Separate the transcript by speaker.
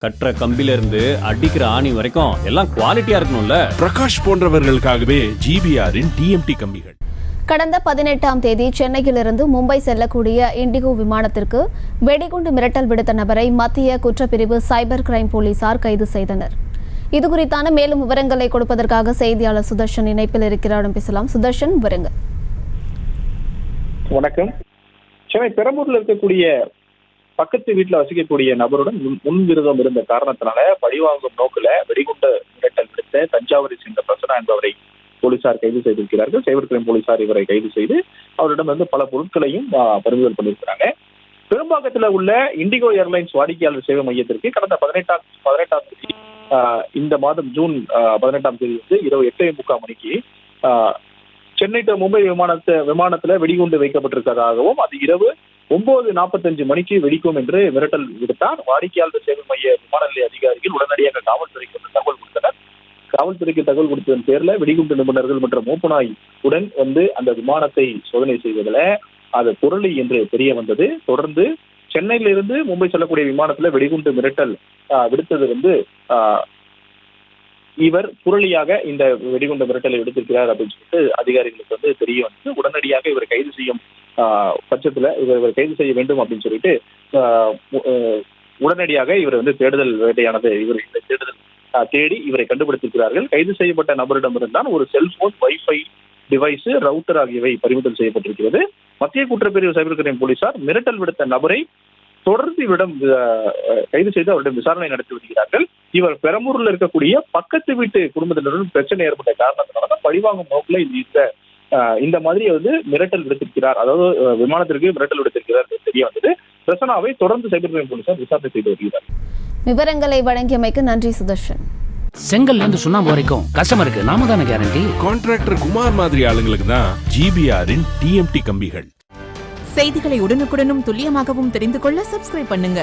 Speaker 1: கட்டுற கம்பில இருந்து அடிக்கிற ஆணி வரைக்கும் எல்லாம் குவாலிட்டியா இருக்கணும்ல.
Speaker 2: பிரகாஷ் போன்றவர்களுக்காகவே ஜிபிஆரின் டிஎம்டி கம்பிகள்.
Speaker 3: கடந்த 18ஆம் தேதி சென்னையிலிருந்து மும்பை செல்லக்கூடிய இண்டிகோ விமானத்திற்கு வெடிகுண்டு மிரட்டல் விடுத்த நபரை மத்திய குற்றப்பிரிவு சைபர் கிரைம் போலீசார் கைது செய்தனர். இதுகுறித்தான மேலும் விவரங்களை கொடுப்பதற்காக செய்தியாளர் சுதர்ஷன் இணைப்பில் இருக்கிறார். பேசலாம். சுதர்ஷன், விவரங்கள்.
Speaker 4: வணக்கம். சென்னை பெரம்பூர்ல இருக்கக்கூடிய பக்கத்து வீட்டுல வசிக்கக்கூடிய நபருடன் முன்விரோதம் இருந்த காரணத்தினால பழிவாங்கும் நோக்கில வெடிகுண்டு மிரட்டல் விடுத்த தஞ்சாவூரை சேர்ந்த பிரசன்னா என்பவரை போலீசார் கைது செய்திருக்கிறார்கள். சைபர் கிரைம் போலீசார் இவரை கைது செய்து அவரிடம் வந்து பல பொருட்களையும் பறிமுதல் பண்ணியிருக்கிறாங்க. பெரும்பாக்கத்தில் உள்ள இண்டிகோ ஏர்லைன்ஸ் வாடிக்கையாளர் சேவை மையத்திற்கு கடந்த 18ஆம் தேதி இந்த மாதம் ஜூன் 18ஆம் தேதி வந்து இரவு 8:45 மணிக்கு சென்னை டு மும்பை விமானத்துல வெடிகுண்டு வைக்கப்பட்டிருக்கிறதாகவும் அது இரவு 9:45 மணிக்கு வெடிக்கும் என்று மிரட்டல் விடுத்தார். வாடிக்கையாளர் சேவை மைய விமான நிலைய அதிகாரிகள் உடனடியாக காவல்துறைக்கு தகவல் கொடுத்தனர். காவல்துறைக்கு தகவல் கொடுத்ததன் பேர்ல வெடிகுண்டு நிபுணர்கள் மற்றும் மூப்புநாய் உடன் வந்து அந்த விமானத்தை சோதனை செய்வதில் அது புரளி என்று தெரிய வந்தது. தொடர்ந்து சென்னையிலிருந்து மும்பை செல்லக்கூடிய விமானத்துல வெடிகுண்டு மிரட்டல் விடுத்தது வந்து இவர் புரளியாக இந்த வெடிகுண்டு மிரட்டலை விடுத்திருக்கிறார் அப்படின்னு சொல்லிட்டு அதிகாரிகளுக்கு வந்து தெரிய வந்து உடனடியாக இவர் கைது செய்யும் பட்சத்துல இவர் கைது செய்ய வேண்டும் அப்படின்னு சொல்லிட்டு உடனடியாக இவர் வந்து தேடுதல் வேட்டையானது இவர் இந்த தேடுதல் தேடி இவரை கண்டுபிடித்திருக்கிறார்கள். கைது செய்யப்பட்ட நபரிடமிருந்தான் ஒரு செல்போன், வைஃபை டிவைஸ், ரவுட்டர் ஆகியவை பறிமுதல் செய்யப்பட்டிருக்கிறது. மத்திய குற்றப்பிரிவு சைபர் கிரைம் போலீசார் மிரட்டல் விடுத்த நபரை தொடர்ந்து இவரிடம் கைது செய்து அவரிடம் விசாரணை நடத்தி வருகிறார்கள். இவர் பெரம்பூர்ல இருக்கக்கூடிய பக்கத்து வீட்டு குடும்பத்தினருடன் பிரச்சனை ஏற்பட்ட காரணத்தினால பழிவாங்கும் நோக்கில இந்த மாதிரி வந்து மிரட்டல் விடுத்திருக்கிறார், அதாவது விமானத்திற்கு மிரட்டல் விடுத்திருக்கிறார் தெரிய வந்தது. பிரசனாவை தொடர்ந்து சைபர் கிரைம் போலீசார் விசாரணை செய்து வருகிறார்.
Speaker 3: விவரங்களை வழங்கியமைக்கு நன்றி சுதர்ஷன்.
Speaker 5: செங்கல்ல இருந்து சுண்ணாம்பு வரைக்கும் கஸ்டமருக்கு நாம தானே கேரண்டி.
Speaker 2: கான்ட்ராக்டர் குமார் மாதிரி ஆளுங்களுக்கு தான் ஜிபிஆரின் டிஎம்டி கம்பிகள்.
Speaker 6: செய்திகளை உடனுக்குடனும் துல்லியமாகவும் தெரிந்து கொள்ள சப்ஸ்கிரைப் பண்ணுங்க.